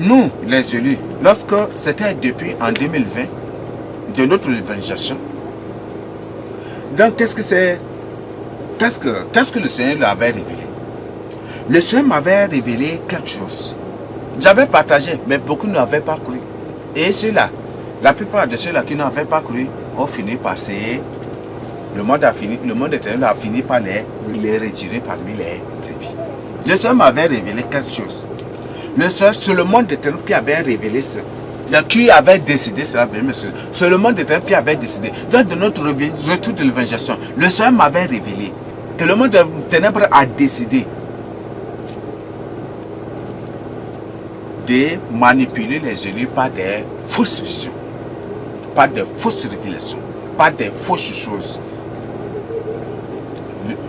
nous, les élus, lorsque c'était depuis en 2020, de notre évangélisation, donc qu'est-ce que le Seigneur lui avait révélé? Le Seigneur m'avait révélé quelque chose. J'avais partagé, mais beaucoup n'avaient pas cru. Et ceux-là, la plupart de ceux-là qui n'avaient pas cru ont fini par essayer. Le monde éternel a fini par les retirer parmi les brebis. Le Seigneur m'avait révélé quelque chose. Le Seigneur, c'est le monde éternel qui avait révélé ça. Qui avait décidé cela, c'est le monde éternel qui avait décidé. Lors de notre retour de l'évangélisation, le Seigneur m'avait révélé que le monde ténèbres a décidé de manipuler les élus par des fausses visions, par des fausses révélations, par des fausses choses,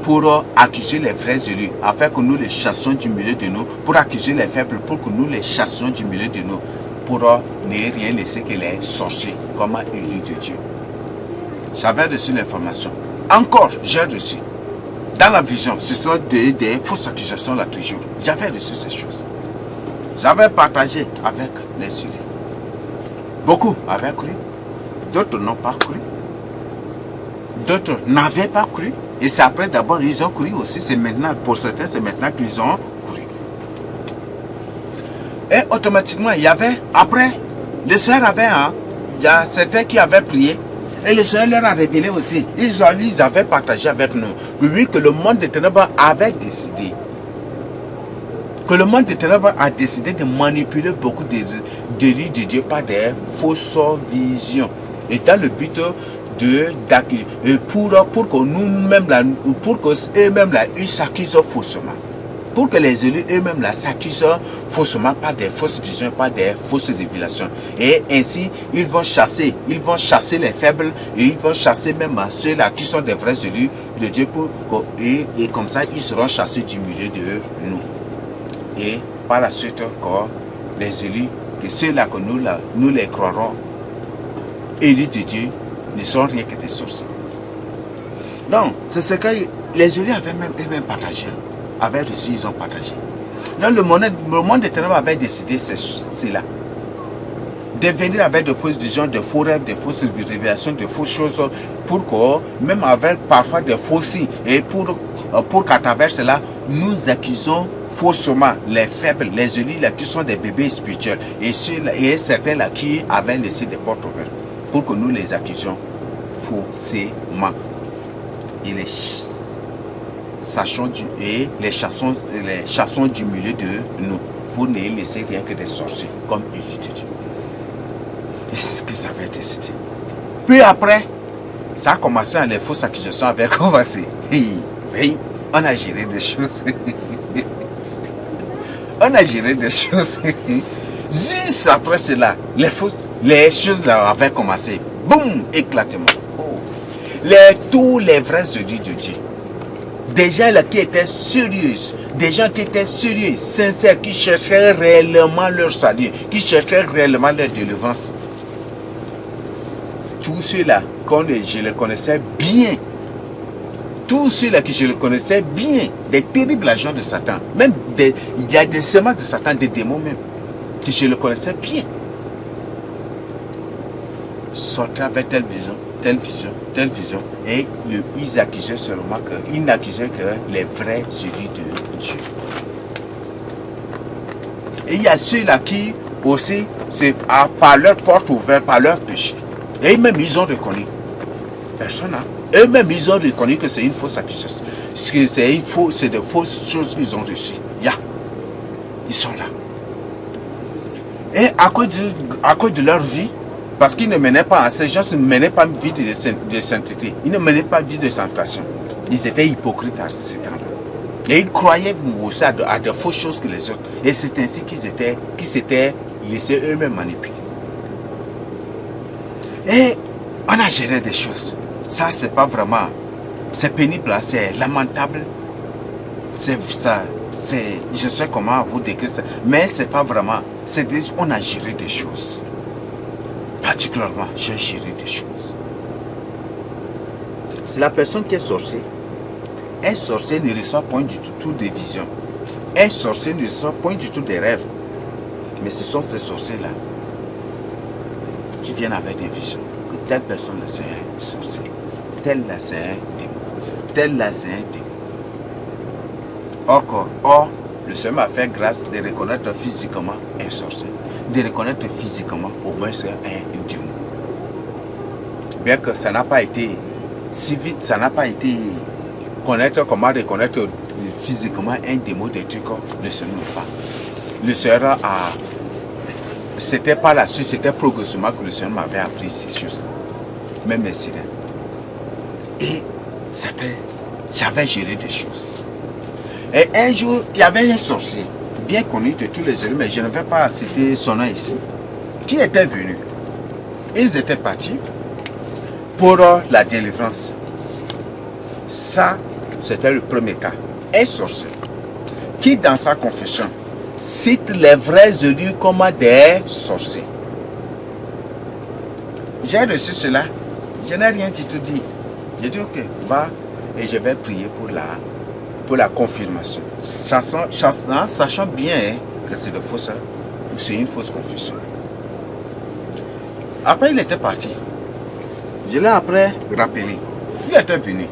pour accuser les vrais élus, afin que nous les chassions du milieu de nous, pour accuser les faibles, pour que nous les chassions du milieu de nous, pour ne rien laisser que les sorciers, comme élus de Dieu. J'avais reçu l'information. Encore, j'ai reçu. Dans la vision, ce sont des fausses accusations là toujours. J'avais reçu ces choses. J'avais partagé avec les élus. Beaucoup avaient cru. D'autres n'ont pas cru. D'autres n'avaient pas cru. Et c'est après d'abord ils ont cru aussi. C'est maintenant, pour certains, c'est maintenant qu'ils ont cru. Et automatiquement, il y avait, après, le Seigneur avait, il y a certains qui avaient prié. Et le Seigneur leur a révélé aussi. Ils avaient partagé avec nous. Oui, que le monde des ténèbres avait décidé. Que le monde des ténèbres a décidé de manipuler beaucoup d'élus de Dieu par des fausses visions. Et dans le but pour que nous-mêmes, pour qu'eux-mêmes ils s'accusent faussement. Pour que les élus eux-mêmes s'accusent faussement par des fausses visions, par des fausses révélations. Et ainsi, ils vont chasser les faibles et ils vont chasser même ceux-là qui sont des vrais élus de Dieu et comme ça, ils seront chassés du milieu de nous. Et par la suite, encore, les élus, que ceux-là que nous les croirons, élus de Dieu, ne sont rien que des sorciers. Donc, c'est ce que les élus avaient même partagé. Avaient reçu, ils ont partagé. Donc, le monde des ténèbres avait décidé cela. De venir avec de fausses visions, de faux rêves, de fausses révélations, de fausses choses, pour que, même avec parfois des faux signes, et pour qu'à travers cela, nous accusons faussement les faibles, les élus là, qui sont des bébés spirituels, et certains là qui avaient laissé des portes ouvertes, pour que nous les accusions faussement. Et les chassons du milieu de nous, pour ne laisser rien que des sorciers, comme élus de Dieu. Et c'est ce qu'ils avaient décidé. Puis après, ça a commencé à les fausses accusations avaient commencé. Oui, on a géré des choses. On a géré des choses. Juste après cela, les choses là avaient commencé. Boum, éclatement. Tous les vrais élus de Dieu. Des gens là qui étaient sérieux, des gens qui étaient sérieux, sincères, qui cherchaient réellement leur salut, qui cherchaient réellement leur délivrance. Tous ceux-là, je les connaissais bien. Tous ceux-là que je les connaissais bien, des terribles agents de Satan, même il y a des semences de Satan, des démons même, que je les connaissais bien. Sortaient avec telle vision, telle vision, telle vision, et ils accusaient seulement ils n'accusaient que les vrais élus de Dieu. Et il y a ceux-là qui aussi, c'est par leur porte ouverte, par leur péché. Et même ils ont reconnu. Personne n'a. Eux-mêmes, ils ont reconnu que c'est une fausse accusation. C'est de fausses choses qu'ils ont reçues. Ils sont là. Et à cause de leur vie, parce qu'ils ne menaient pas, ces gens ne menaient pas une vie de sainteté. Ils ne menaient pas une vie de sanctification. Ils étaient hypocrites à ce temps-là. Et ils croyaient aussi à de fausses choses que les autres. Et c'est ainsi qu'ils s'étaient laissés eux-mêmes manipuler. Et on a géré des choses. Ça, c'est pas vraiment, c'est pénible, c'est lamentable. C'est ça, je sais comment vous décrire ça, mais c'est pas vraiment, on a géré des choses. Particulièrement, j'ai géré des choses. C'est la personne qui est sorcier. Un sorcier ne reçoit point du tout des visions. Un sorcier ne reçoit point du tout des rêves. Mais ce sont ces sorciers-là qui viennent avec des visions. Que telle personne là c'est un sorcier, tel là c'est un démon, tel là c'est un démon. Or, le Seigneur m'a fait grâce de reconnaître physiquement un sorcier, de reconnaître physiquement au moins un démon. Bien que ça n'a pas été si vite, ça n'a pas été connaître comment reconnaître physiquement un démon des trucs, le Seigneur ne pas. Le Seigneur a... C'était pas la suite, c'était progressivement que le Seigneur m'avait appris ces choses. Même les sirènes. Et j'avais géré des choses. Et un jour, il y avait un sorcier, bien connu de tous les élus, mais je ne vais pas citer son nom ici, qui était venu. Ils étaient partis pour la délivrance. Ça, c'était le premier cas. Un sorcier qui, dans sa confession, cite les vrais élus comme des sorciers. J'ai reçu cela, je n'ai rien du tout dit. J'ai dit ok, va et je vais prier pour la confirmation. Sachant bien que c'est une fausse confession. Après, il était parti. Je l'ai après rappelé. Il était venu.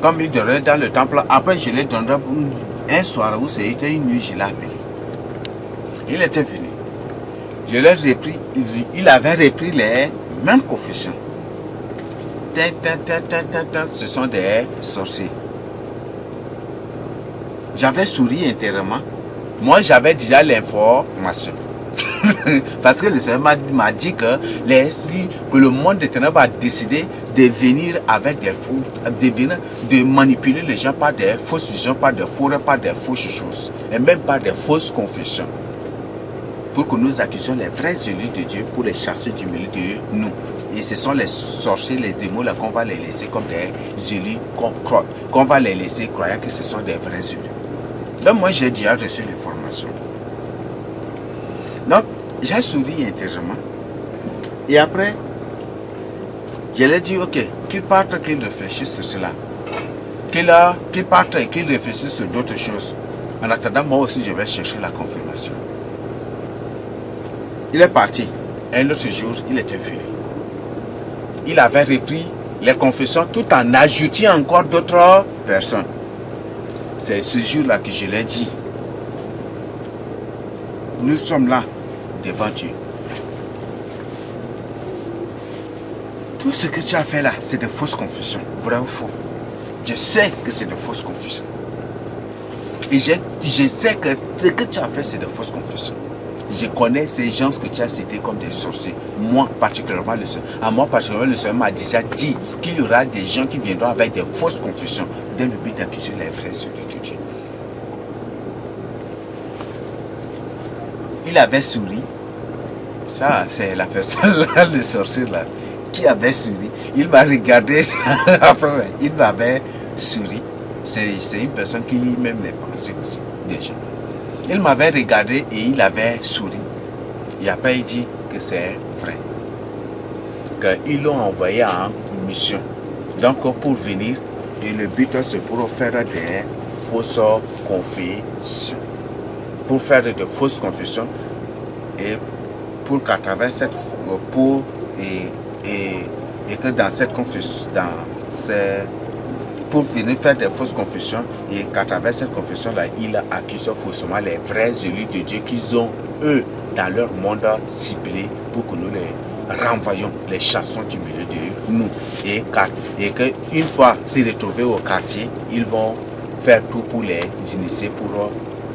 Comme il dormait dans le temple, après je l'ai donné un soir où c'était une nuit, je l'ai appelé. Il était venu. Je l'ai repris, il avait repris les mêmes confessions. Ce sont des sorciers. J'avais souri intérieurement. Moi, j'avais déjà l'information. Parce que le Seigneur m'a dit que le monde des ténèbres a décidé de venir avec des faux, de manipuler les gens par des fausses visions, par des faux rêves, par des fausses choses, et même par des fausses confessions. Pour que nous accusions les vrais élus de Dieu pour les chasser du milieu de nous. Et ce sont les sorciers, les démons là qu'on va les laisser comme des élus, qu'on va les laisser croyant que ce sont des vrais élus. Donc moi j'ai déjà reçu l'information. Donc j'ai souri intérieurement. Et après, je lui ai dit ok, qu'il parte, qu'il réfléchisse sur cela. Qu'il parte et qu'il réfléchisse sur d'autres choses. En attendant, moi aussi je vais chercher la confirmation. Il est parti. Un autre jour, il était venu. Il avait repris les confessions tout en ajoutant encore d'autres personnes. C'est ce jour-là que je l'ai dit. Nous sommes là devant Dieu. Tout ce que tu as fait là, c'est de fausses confessions. Vrai ou faux? Je sais que c'est de fausses confessions. Et je sais que ce que tu as fait, c'est de fausses confessions. Je connais ces gens que tu as cités comme des sorciers. Moi, particulièrement, le Seigneur m'a déjà dit qu'il y aura des gens qui viendront avec des fausses confessions dans le but d'accuser les vrais de Dieu. Il avait souri. Ça, c'est la personne là, le sorcier là, qui avait souri. Il m'a regardé. Après, il m'avait souri. C'est une personne qui même les pensait aussi, déjà. Il m'avait regardé et il avait souri. Et après, il dit que c'est vrai. Qu'ils l'ont envoyé en mission. Donc, pour venir, et le but, c'est pour faire des fausses confessions. Pour faire de fausses confessions et pour qu'à travers cette... et que dans cette confession... pour venir faire des fausses confessions et qu'à travers cette confession-là, il accuse faussement les vrais élus de Dieu qu'ils ont, eux, dans leur monde ciblé pour que nous les renvoyons, les chassons du milieu de nous. Et qu'une fois s'ils retrouvent au quartier, ils vont faire tout pour les initier,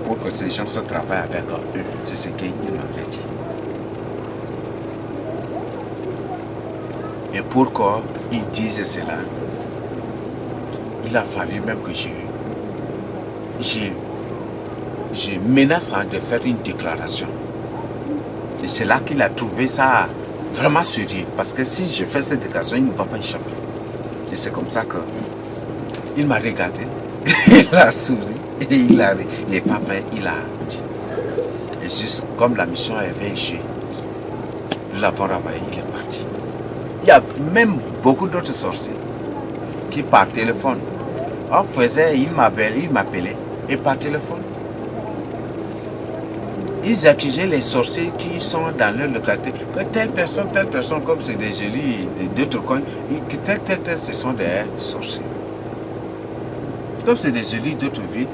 pour que ces gens se travaillent avec eux. C'est ce qu'il m'avait dit. Et pourquoi ils disent cela? Il a fallu même que je menace de faire une déclaration. Et c'est là qu'il a trouvé ça vraiment sérieux. Parce que si je fais cette déclaration, il ne va pas échapper. Et c'est comme ça que il m'a regardé, il a souri, et il n'est pas prêt, il a dit. Et juste comme la mission avait échoué, nous l'avons renvoyé, il est parti. Il y a même beaucoup d'autres sorciers qui par téléphone, il m'appelait et par téléphone. Ils accusaient les sorciers qui sont dans leur localité. Que telle personne, comme c'est des jolis, d'autres coins, que tel, ce sont des sorciers. Comme c'est des jolis d'autres villes,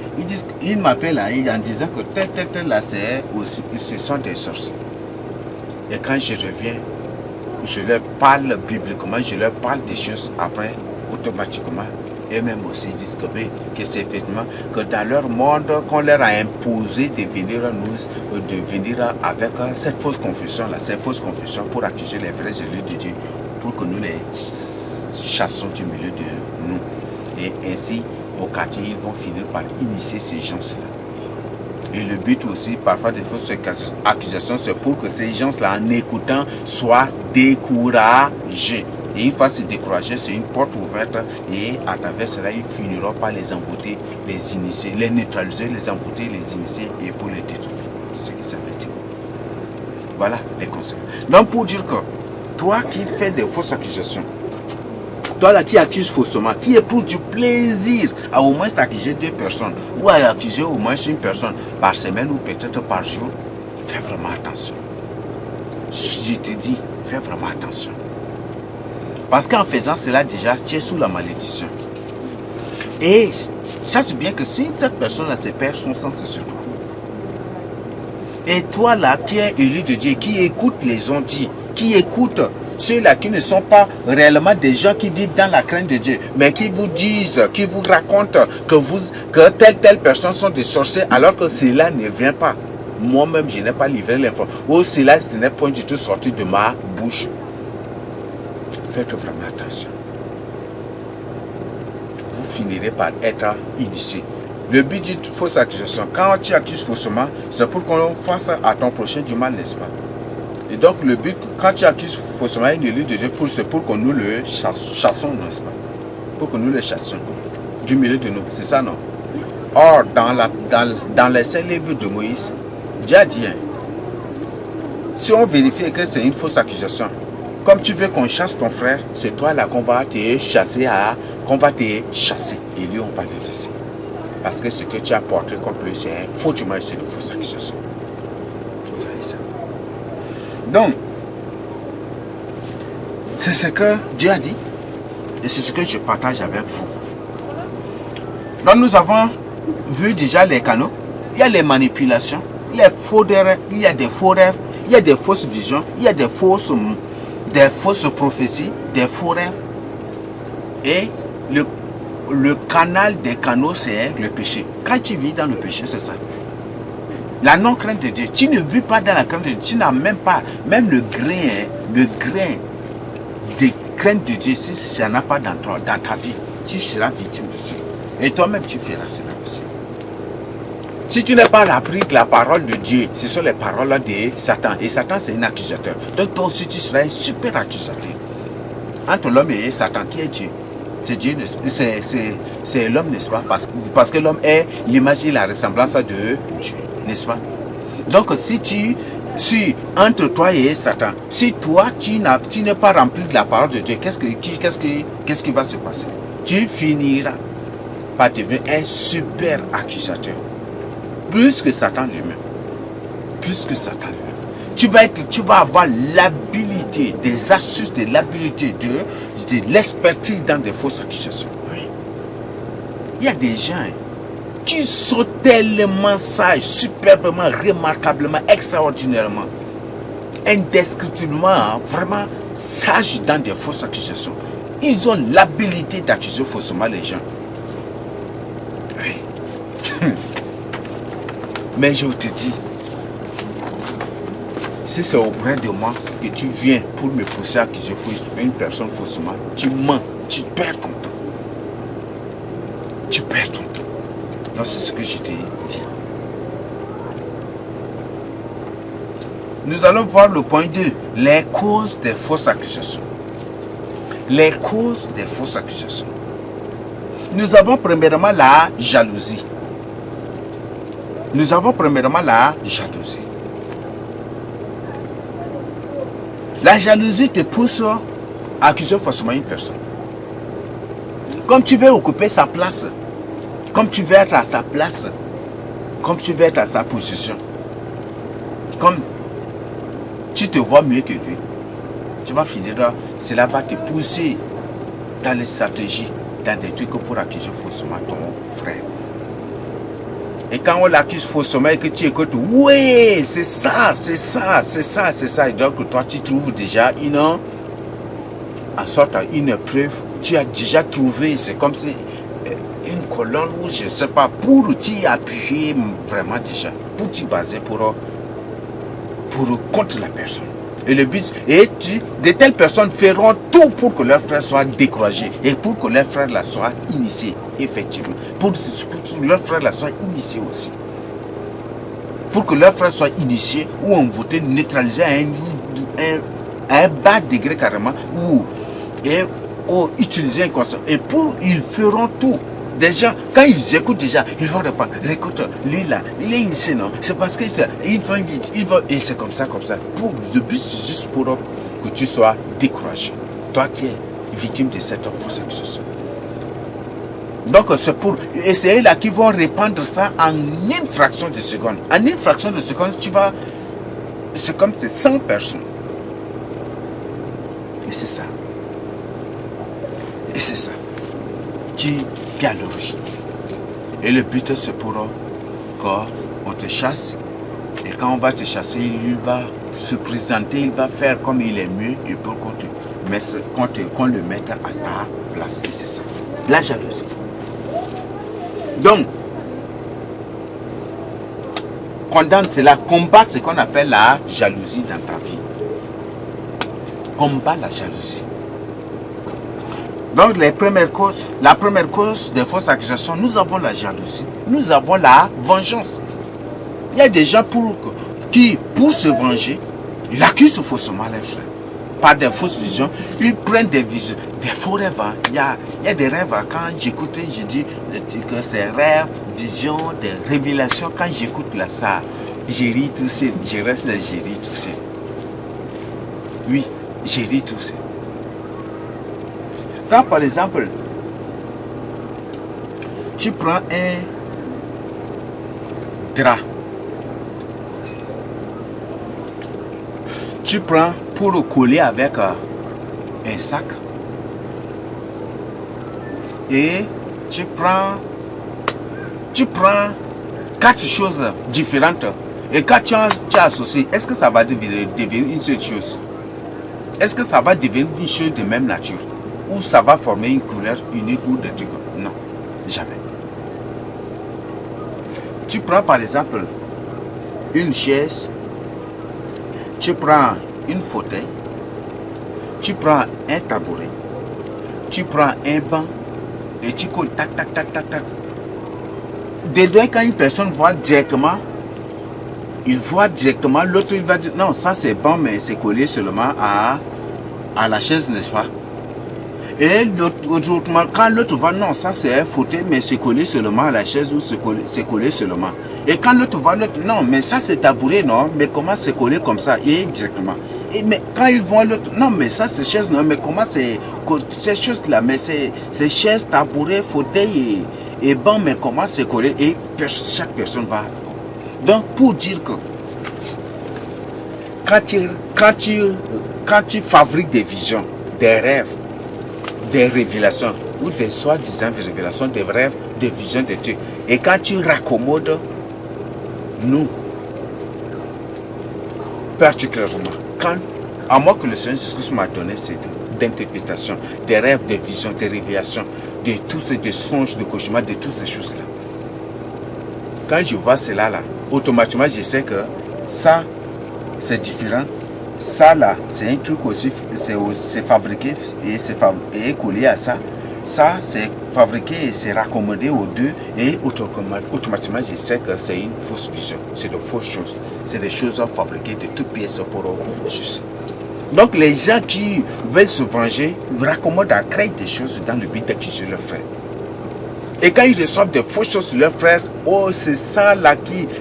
ils m'appellent en disant que tel, là, ce sont des sorciers. Et quand je reviens, je leur parle bibliquement, je leur parle des choses après, automatiquement. Eux-mêmes aussi disent que c'est effectivement que dans leur monde, qu'on leur a imposé de venir avec cette fausse confession-là, cette fausse confession pour accuser les vrais élus de Dieu, pour que nous les chassons du milieu de nous. Et ainsi, au quartier, ils vont finir par initier ces gens-là. Et le but aussi, parfois, des fausses accusations, c'est pour que ces gens-là, en écoutant, soient découragés. Et une fois c'est découragé, c'est une porte ouverte et à travers cela, ils finiront par les envoûter, les initier, les neutraliser, les envoûter, les initier et pour les détruire. C'est ce qu'ils avaient dit. Voilà les conseils. Donc pour dire que toi qui fais des fausses accusations, toi là qui accuses faussement, qui éprouve du plaisir à au moins accuser 2 personnes ou à accuser au moins une personne par semaine ou peut-être par jour, fais vraiment attention. Je te dis, fais vraiment attention. Parce qu'en faisant cela déjà, tu es sous la malédiction. Et sache bien que si cette personne-là se perd son sens, c'est sur toi. Et toi là, qui es élu de Dieu, qui écoute les ondits, qui écoute ceux-là qui ne sont pas réellement des gens qui vivent dans la crainte de Dieu, mais qui vous disent, qui vous racontent que telle personne sont des sorciers, alors que cela ne vient pas. Moi-même, je n'ai pas livré l'information. Ou cela n'est point du tout sorti de ma bouche. Faites vraiment attention. Vous finirez par être initié. Le but d'une fausse accusation, quand tu accuses faussement, c'est pour qu'on fasse à ton prochain du mal, n'est-ce pas? Et donc le but, quand tu accuses faussement une élu de Dieu, c'est pour que nous le chassons, n'est-ce pas? Pour que nous le chassions du milieu de nous, c'est ça, non? Or, dans les 5 livres de Moïse, Dieu a dit, si on vérifie que c'est une fausse accusation, comme tu veux qu'on chasse ton frère, c'est toi là qu'on va te chasser, et lui on va le laisser. Parce que ce que tu as porté contre lui, c'est faussement, c'est une fausse accusation. Vous voyez ça. Donc, c'est ce que Dieu a dit, et c'est ce que je partage avec vous. Donc nous avons vu déjà les canaux, il y a les manipulations, il y a des faux rêves, il y a des fausses visions, il y a des fausses prophéties, des faux rêves. Et le canal des canaux, c'est le péché. Quand tu vis dans le péché, c'est ça. La non-crainte de Dieu. Tu ne vis pas dans la crainte de Dieu. Tu n'as même pas, même le grain de crainte de Dieu, si ça n'a pas dans ta vie, tu seras victime dessus. Et toi-même, tu feras cela aussi. Si tu n'as pas appris que la parole de Dieu, ce sont les paroles de Satan. Et Satan, c'est un accusateur. Donc toi aussi, tu seras un super accusateur. Entre l'homme et Satan, qui est Dieu? C'est Dieu, c'est l'homme, n'est-ce pas? Parce que l'homme est l'image et la ressemblance de Dieu, n'est-ce pas? Donc si entre toi et Satan, si toi, tu n'es pas rempli de la parole de Dieu, qu'est-ce qui va se passer? Tu finiras par devenir un super accusateur. Plus que Satan lui-même. Plus que Satan lui-même. Tu vas avoir l'habilité, des astuces, de l'habilité, de l'expertise dans des fausses accusations. Oui. Il y a des gens qui sont tellement sages, superbement, remarquablement, extraordinairement, indescriptiblement, vraiment sages dans des fausses accusations. Ils ont l'habilité d'accuser faussement les gens. Oui. Mais je te dis, si c'est auprès de moi que tu viens pour me pousser à accuser une personne faussement, tu mens, tu perds ton temps. Tu perds ton temps. Donc c'est ce que je t'ai dit. Nous allons voir le point 2, les causes des fausses accusations. Les causes des fausses accusations. Nous avons premièrement la jalousie. Nous avons premièrement la jalousie. La jalousie te pousse à accuser forcément une personne. Comme tu veux occuper sa place, comme tu veux être à sa place, comme tu veux être à sa position. comme tu te vois mieux que lui, tu vas finir, cela va te pousser dans les stratégies, dans des trucs pour accuser faussement ton frère. Et quand on l'accuse faussement et que tu écoutes, oui, c'est ça, c'est ça, c'est ça, c'est ça. Et donc toi, tu trouves déjà en sorte une preuve, tu as déjà trouvé, c'est comme si une colonne où je ne sais pas, pour t'y appuyer vraiment déjà, pour t'y baser pour contre la personne. Et le but, de telles personnes feront tout pour que leur frère soit découragé et pour que leur frère la soit initié, effectivement. Pour que leur frère la soit initié aussi. Pour que leur frère soit initié ou on vote neutralisé à un bas degré carrément ou utiliser un conseil. Et ils feront tout. Déjà, quand ils écoutent déjà, ils vont répondre, écoute, lui là, il est initié, non? C'est parce qu'il va vite, et c'est comme ça. Le but, c'est juste pour que tu sois découragé. Toi qui es victime de cette fausse accusation. Donc, c'est pour essayer là qu'ils vont répandre ça en une fraction de seconde. En une fraction de seconde, c'est comme c'est 100 personnes. Et c'est ça. Et c'est ça. Qui à l'origine. Et le but, c'est pour qu'on te chasse. Et quand on va te chasser, il va se présenter, il va faire comme il est mieux et pour qu'on le mette à sa place. Et c'est ça. La jalousie. Donc, condamne cela, combat ce qu'on appelle la jalousie dans ta vie. Combat la jalousie. Donc, la première cause des fausses accusations, nous avons la jalousie, nous avons la vengeance. Il y a des gens qui, pour se venger, ils accusent faussement les frères. Par des fausses visions, ils prennent des visions, des faux rêves. Hein. Il y a des rêves, hein. Quand j'écoute, je dis que c'est rêves, visions, des révélations. Quand j'écoute là, ça, je ris tout seul. Je reste là, je ris tout seul. Oui, je ris tout seul. Quand par exemple, tu prends un drap, tu prends pour le coller avec un sac, et tu prends 4 choses différentes, et quand tu associes, est-ce que ça va devenir une seule chose? Est-ce que ça va devenir une chose de même nature? Ou ça va former une couleur unique ou des trucs? Non, jamais. Tu prends par exemple une chaise, tu prends une fauteuil, tu prends un tabouret, tu prends un banc et tu colles tac. Dedans, quand une personne voit directement, l'autre il va dire non, ça c'est bon, mais c'est collé seulement à la chaise, n'est-ce pas? Et quand l'autre va, non, ça c'est un fauteuil, mais c'est collé seulement à la chaise ou c'est collé seulement. Et quand l'autre va, non, mais ça c'est tabouret, non, mais comment c'est collé comme ça? Et directement. Mais quand ils vont l'autre, non, mais ça c'est chaise, non, mais comment c'est ces choses-là, mais c'est chaise, tabouret, fauteuil et banc, mais comment c'est collé? Et chaque personne va. Donc pour dire que quand tu fabriques des visions, des rêves, des révélations, ou des soi-disant révélations, des rêves, des visions de Dieu. Et quand tu raccommodes, nous, particulièrement, à moi que le Seigneur Jésus m'a donné cette d'interprétation, des rêves, des visions, des révélations, de tous ces songes, de cauchemars, de toutes ces choses-là. Quand je vois cela, là, automatiquement, je sais que ça, c'est différent. Ça là, c'est un truc aussi, c'est fabriqué et collé à ça. Ça, c'est fabriqué et c'est raccommodé aux deux. Et automatiquement, je sais que c'est une fausse vision. C'est de fausses choses. C'est des choses fabriquées de toutes pièces pour juste. Donc, les gens qui veulent se venger raccommodent à créer des choses dans le but d'accuser leur frère. Et quand ils reçoivent des fausses choses sur leur frère, oh, c'est ça là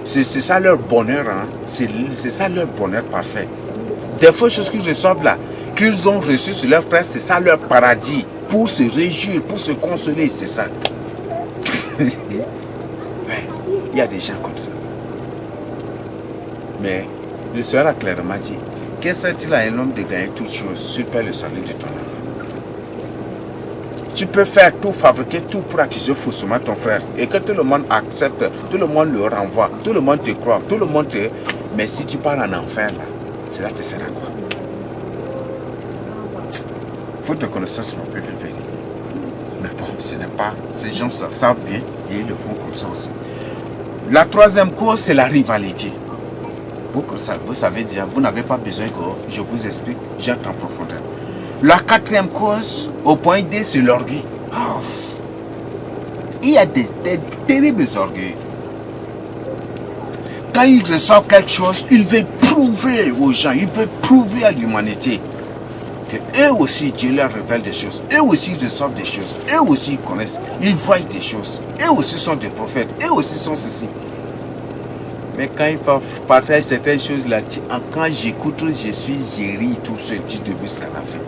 c'est ça leur bonheur. Hein? C'est ça leur bonheur parfait. Des fausses choses qu'ils reçoivent là, qu'ils ont reçues sur leur frère, c'est ça leur paradis. Pour se réjouir, pour se consoler, c'est ça. Il y a des gens comme ça. Mais Le Seigneur a clairement dit, que sert-il à un homme de gagner toutes choses s'il perd le salut de ton âme? Tu peux faire tout, fabriquer tout pour accuser faussement ton frère. Et que tout le monde accepte, tout le monde le renvoie, tout le monde te croit, tout le monde te... Mais si tu pars en enfer, là, cela te sert à quoi? Faute de connaissance, mon peuple béni. Mais bon, ce n'est pas... Ces gens savent bien et ils le font comme ça aussi. La troisième cause, c'est la rivalité. Vous savez déjà, vous n'avez pas besoin que je vous explique, j'entre en profondeur. La quatrième cause, au point D, c'est l'orgueil. Oh. Il y a des terribles orgueils. Quand ils reçoivent quelque chose, ils veulent prouver aux gens, ils veulent prouver à l'humanité que eux aussi, Dieu leur révèle des choses. Eux aussi, ils reçoivent des choses. Eux aussi, ils connaissent. Ils voient des choses. Eux aussi sont des prophètes. Eux aussi sont ceci. Mais quand ils partagent certaines choses-là, quand j'écoute, je ris tout seul du début jusqu'à la fin.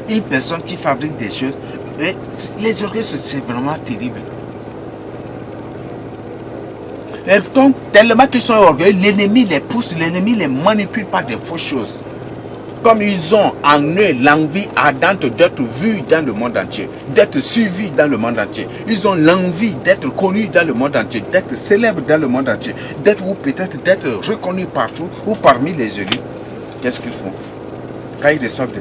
Une personne qui fabrique des choses, et les orgueils, c'est vraiment terrible. Et donc, tellement qu'ils sont orgueilleux, l'ennemi les pousse, l'ennemi les manipule par des fausses choses. Comme ils ont en eux l'envie ardente d'être vus dans le monde entier, d'être suivis dans le monde entier. Ils ont l'envie d'être connus dans le monde entier, d'être célèbres dans le monde entier, d'être ou peut-être d'être reconnus partout ou parmi les élus. Qu'est-ce qu'ils font? Quand ils reçoivent des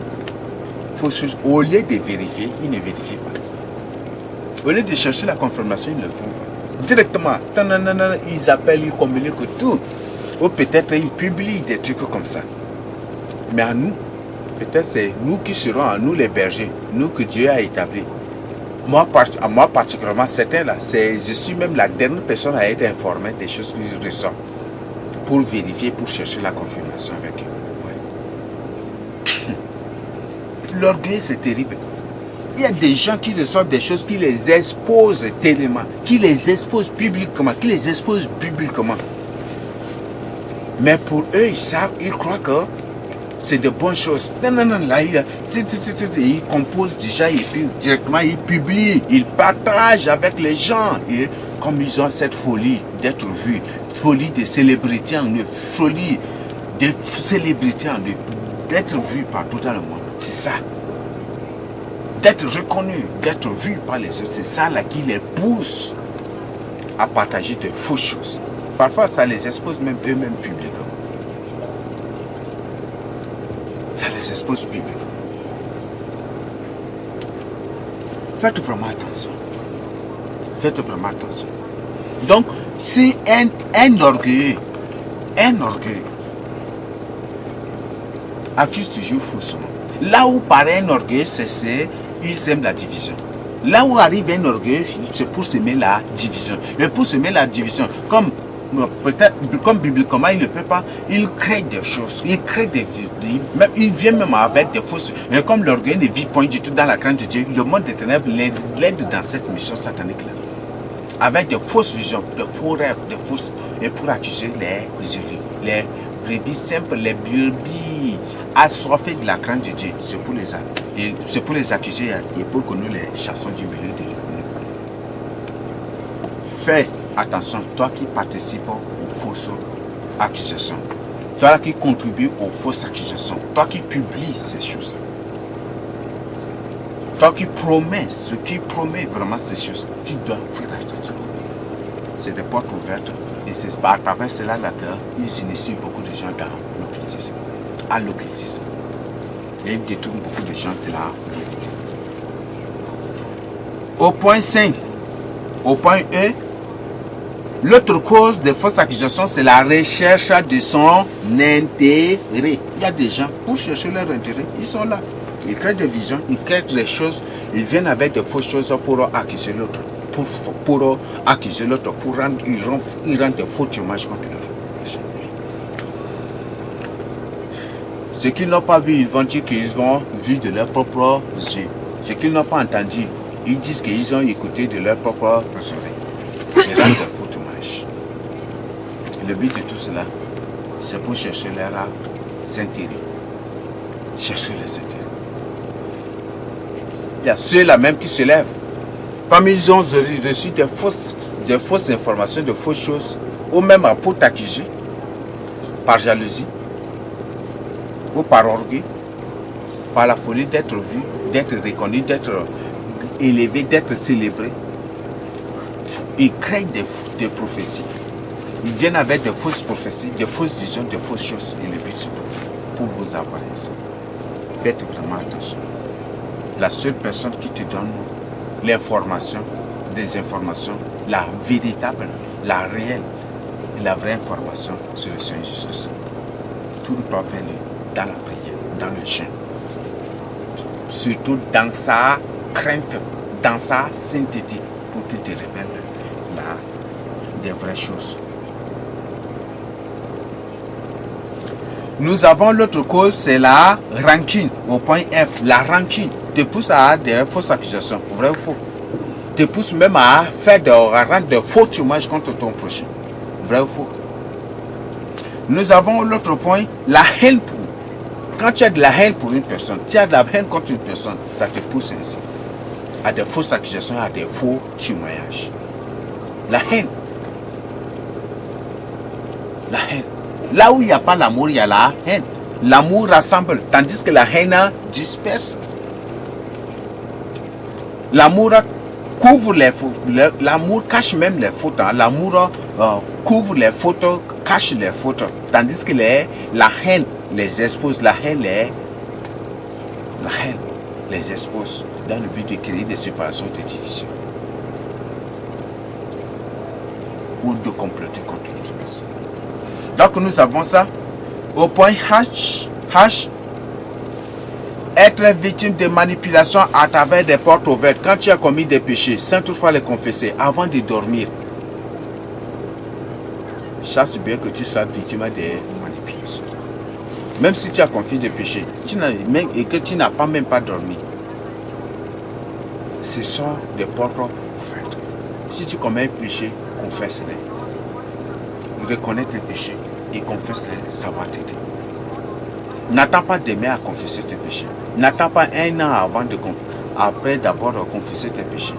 fausses choses, au lieu de vérifier, ils ne vérifient pas. Au lieu de chercher la confirmation, ils le font directement. Ils appellent, ils communiquent tout. Ou peut-être ils publient des trucs comme ça. Mais à nous, peut-être c'est nous qui serons à nous les bergers, nous que Dieu a établis. Moi particulièrement, certains là, je suis même la dernière personne à être informée des choses qu'ils ressortent pour vérifier, pour chercher la confirmation avec eux. Ouais. L'orgueil, c'est terrible. Il y a des gens qui reçoivent des choses qui les exposent tellement, qui les exposent publiquement, Mais pour eux, ils savent, ils croient que c'est de bonnes choses. Non, là, ils composent déjà et puis directement, ils publient, ils partagent avec les gens. Et comme ils ont cette folie d'être vus, folie de célébrité en eux, folie de célébrité en eux, d'être vus partout dans le monde, c'est ça. D'être reconnu, d'être vu par les autres, c'est ça là qui les pousse à partager de fausses choses. Parfois, ça les expose même eux-mêmes publiquement. Ça les expose publiquement. Faites vraiment attention. Faites vraiment attention. Donc, si un orgueil accuse toujours faussement. Là où paraît un orgueil, il sème la division. Là où arrive un orgueil, c'est pour semer la division. Et pour semer la division, comme bibliquement, il ne peut pas, il crée des choses, il crée des vies, il vient même avec des fausses. Et comme l'orgueil ne vit point du tout dans la crainte de Dieu, le monde des ténèbres l'aide dans cette mission satanique-là. Avec de fausses visions, de faux rêves, de fausses. Et pour accuser les élus, les brebis simples, les brebis assoiffés de la crainte de Dieu, c'est pour les accuser et pour que nous les chassons du milieu de nous. Fais attention, toi qui participes aux fausses accusations, toi qui contribues aux fausses accusations, toi qui publies ces choses, toi qui promets, ce qui promet vraiment ces choses, tu dois faire attention. C'est des portes ouvertes et c'est à travers cela qu'ils initient beaucoup de gens dans l'occultisme, à l'occultisme. Et ils détournent beaucoup de gens de la vérité. Au point 5, au point E, l'autre cause des fausses accusations, c'est la recherche de son intérêt. Il y a des gens, pour chercher leur intérêt, ils sont là. Ils créent des visions, ils créent des choses, ils viennent avec de fausses choses pour accuser l'autre. Pour accuser l'autre, ils rendent de faux témoignages contre l'autre. Ce qu'ils n'ont pas vu, ils vont dire qu'ils ont vu de leurs propres yeux. Ce qu'ils n'ont pas entendu, ils disent qu'ils ont écouté de leurs propres oreilles. Ils rendent de faux témoignages. Le but de tout cela, c'est pour chercher leur intérêt. Chercher les intérêts. Il y a ceux-là même qui se lèvent. Comme ils ont reçu des fausses informations, de fausses choses, ou même pour t'accuser, par jalousie, ou par orgueil, par la folie d'être vu, d'être reconnu, d'être élevé, d'être célébré. Ils craignent des prophéties. Ils viennent avec de fausses prophéties, de fausses visions, de fausses choses. Et le but, c'est pour vous avoir ça. Faites vraiment attention. La seule personne qui te donne l'information, des informations, la véritable, la réelle, la vraie information, c'est le Seigneur Jésus. Tout le temps faire dans la prière, dans le jeûne. Surtout dans sa crainte, dans sa sainteté, pour qu'il te révèle des vraies choses. Nous avons l'autre cause, c'est la rancune, au point F. La rancune te pousse à des fausses accusations, vrai ou faux. Te pousse même à rendre de faux témoignages contre ton prochain, vrai ou faux. Nous avons l'autre point, la haine pour. Quand tu as de la haine pour une personne, tu as de la haine contre une personne, ça te pousse ainsi à des fausses accusations, à des faux témoignages. La haine. La haine. Là où il n'y a pas l'amour, il y a la haine. L'amour rassemble, tandis que la haine disperse. L'amour couvre les fautes. L'amour cache même les fautes. Hein. L'amour couvre les fautes, cache les fautes. Tandis que la haine les expose. La haine les expose dans le but de créer des séparations, des divisions. Ou de comploter contre l'autre personne. Donc nous avons ça au point H. Être victime de manipulation à travers des portes ouvertes. Quand tu as commis des péchés, sans toutefois les confesser, avant de dormir, chasse bien que tu sois victime des manipulations. Même si tu as confié des péchés et que tu n'as pas même pas dormi, ce sont des portes ouvertes. Si tu commets un péché, confesse-les. Reconnais tes péchés et confesse-les, ça va t'aider. N'attends pas demain à confesser tes péchés. N'attends pas un an après d'avoir confessé tes péchés.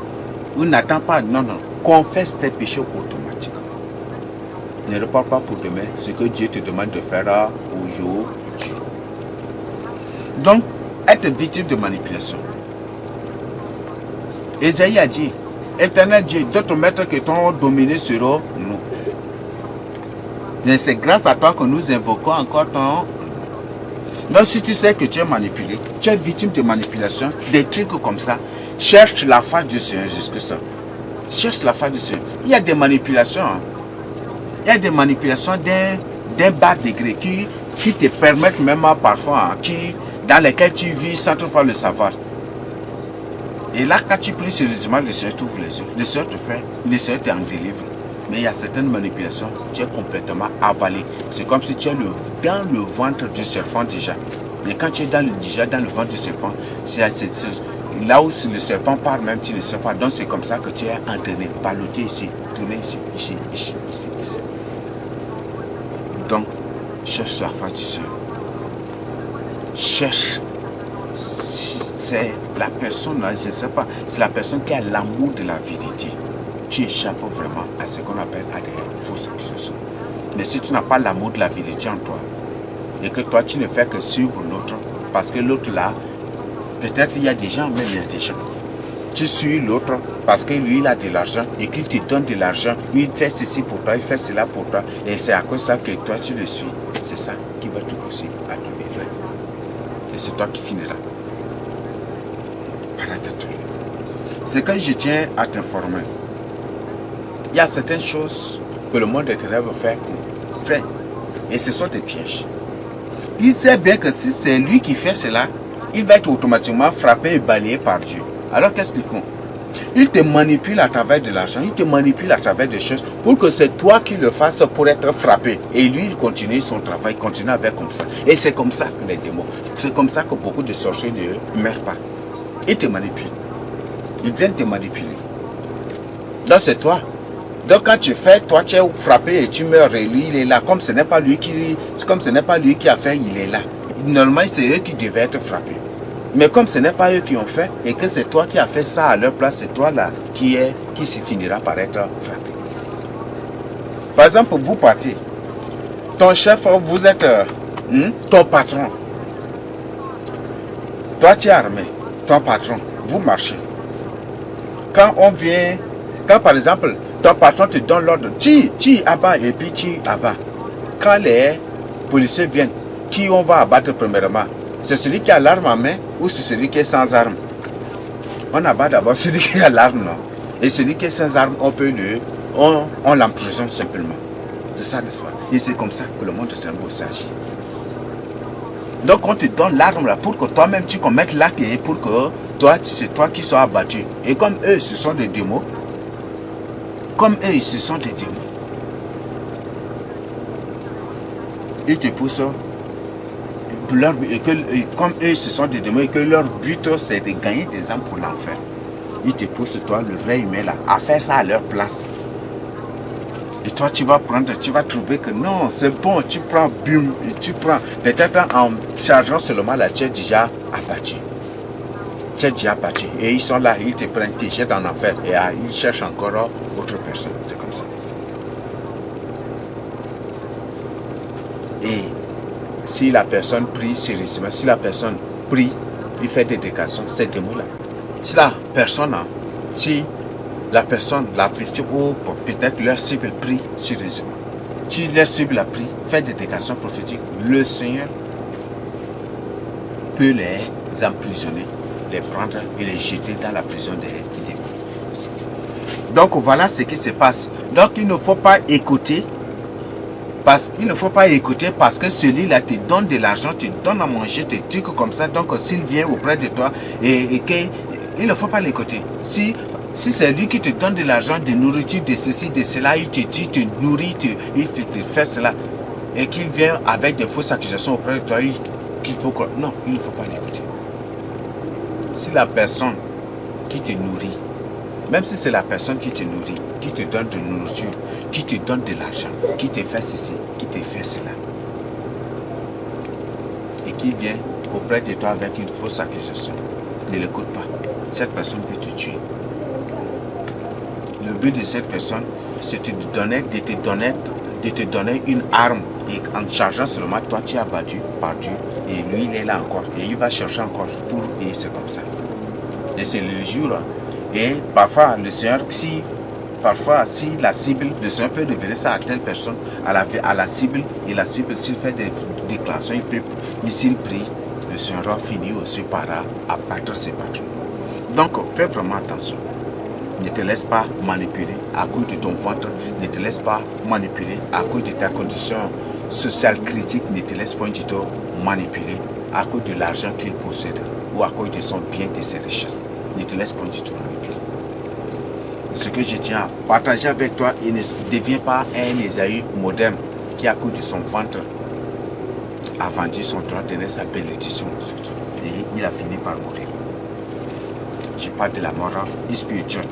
Ou n'attends pas, non, confesse tes péchés automatiquement. Ne repars pas pour demain ce que Dieu te demande de faire aujourd'hui. Donc, être victime de manipulation. Ésaïe a dit, Éternel Dieu, d'autres maîtres que t'ont dominé seront nous. Mais c'est grâce à toi que nous invoquons encore ton nom. Donc si tu sais que tu es manipulé, tu es victime de manipulation, des trucs comme ça, cherche la face du Seigneur jusque ça. Cherche la face du Seigneur. Il y a des manipulations. Hein. Il y a des manipulations d'un bas degré qui te permettent même parfois, hein, dans lesquelles tu vis sans toutefois le savoir. Et là, quand tu pries sérieusement, le Seigneur t'ouvre les yeux. Le Seigneur t'en délivre. Mais il y a certaines manipulations, tu es complètement avalé. C'est comme si tu es dans le ventre du serpent déjà. Et quand tu es déjà dans le ventre du serpent, c'est là où le serpent part, même tu ne sais pas. Donc c'est comme ça que tu es entraîné, ballotté ici, tourné ici. Donc, cherche la face du Seigneur. Cherche. C'est la personne là, je ne sais pas, c'est la personne qui a l'amour de la vérité. Qui échappe vraiment à ce qu'on appelle à des fausses accusations. Mais si tu n'as pas l'amour de la vérité en toi, et que toi tu ne fais que suivre l'autre, parce que l'autre là, peut-être il y a des gens, même il y a des gens. Tu suis l'autre parce que lui il a de l'argent et qu'il te donne de l'argent, il fait ceci pour toi, il fait cela pour toi, et c'est à cause de ça que toi tu le suis. C'est ça qui va te pousser à tomber loin. Et c'est toi qui finiras par être tombé. C'est quand je tiens à t'informer. Il y a certaines choses que le monde des ténèbres fait. Et ce sont des pièges. Il sait bien que si c'est lui qui fait cela, il va être automatiquement frappé et balayé par Dieu. Alors qu'est-ce qu'ils font? Ils te manipulent à travers de l'argent, ils te manipulent à travers des choses pour que c'est toi qui le fasses pour être frappé. Et lui, il continue son travail, il continue avec comme ça. Et c'est comme ça que les démons, c'est comme ça que beaucoup de sorciers ne meurent pas. Ils te manipulent. Ils viennent te manipuler. Donc c'est toi. Donc quand tu fais, toi tu es frappé et tu meurs et lui il est là. Comme ce n'est pas lui qui a fait, il est là. Normalement c'est eux qui devaient être frappés. Mais comme ce n'est pas eux qui ont fait et que c'est toi qui as fait ça à leur place, c'est toi là qui se finira par être frappé. Par exemple, vous partez. Ton chef, vous êtes ton patron. Toi, tu es armé. Ton patron, vous marchez. Quand par exemple, ton patron te donne l'ordre, tu abats et puis tu abats. Quand les policiers viennent, qui on va abattre premièrement? C'est celui qui a l'arme en main ou c'est celui qui est sans arme? On abat d'abord celui qui a l'arme, non? Et celui qui est sans arme, on l'emprisonne simplement. C'est ça l'histoire. Et c'est comme ça que le monde de Trembo s'agit. Donc on te donne l'arme là pour que toi-même tu commettes l'acte et pour que c'est toi qui sois abattu. Et comme eux, ce sont des démons, ils te poussent comme eux, ce sont des démons et que leur but c'est de gagner des âmes pour l'enfer. Ils te poussent, toi, le vrai humain là, à faire ça à leur place. Et toi, tu vas trouver que non, c'est bon, tu prends, peut-être en chargeant seulement là, tu es déjà abattu. Et ils sont là, ils te prennent, ils te jettent en enfer. Et ils cherchent encore autre personne. C'est comme ça. Et si la personne prie sérieusement, il fait des déclarations, c'est des mots là. Si la personne, la virtue ou peut-être leur cible prie sérieusement. Si leur cible a pris, fait des déclarations prophétiques, le Seigneur peut les emprisonner, les prendre et les jeter dans la prison des démons. Donc voilà ce qui se passe. Donc il ne faut pas écouter parce que celui-là te donne de l'argent, te donne à manger, te trucs comme ça. Donc s'il vient auprès de toi et il ne faut pas l'écouter. Si c'est lui qui te donne de l'argent, de nourriture, de ceci, de cela, il te dit, te nourrit, il te fait cela, et qu'il vient avec des fausses accusations auprès de toi, non, il ne faut pas l'écouter. Si la personne qui te nourrit, même si c'est la personne qui te nourrit, qui te donne de nourriture, qui te donne de l'argent, qui te fait ceci, qui te fait cela, et qui vient auprès de toi avec une fausse accusation, ne l'écoute pas. Cette personne peut te tuer. Le but de cette personne, c'est de te donner une arme. Et en chargeant seulement, toi tu es abattu par Dieu. Et lui, il est là encore. Et il va chercher encore et c'est comme ça. Et c'est le jour. Et parfois, le Seigneur, si la cible, le Seigneur peut révéler ça à telle personne, à la cible, et la cible, s'il fait des déclarations, s'il prie, le Seigneur finit aussi par abattre ses patrons. Donc, fais vraiment attention. Ne te laisse pas manipuler à cause de ton ventre. Ne te laisse pas manipuler à cause de ta condition sociale critique. Ne te laisse pas du tout manipuler à cause de l'argent qu'il possède ou à cause de son bien, de ses richesses. Ne te laisse pas du tout manipuler. Ce que je tiens à partager avec toi, il ne devient pas un Ésaü moderne qui, à cause de son ventre, a vendu son droit de naissance, sa bénédiction surtout. Et il a fini par mourir. Je parle de la mort spirituelle.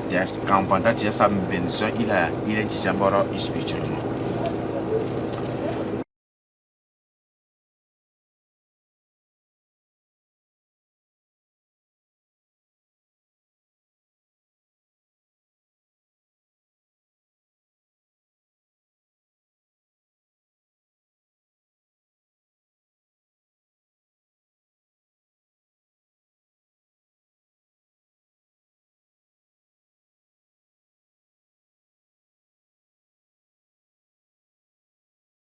Quand on vendait déjà sa bénédiction, il est déjà mort spirituellement.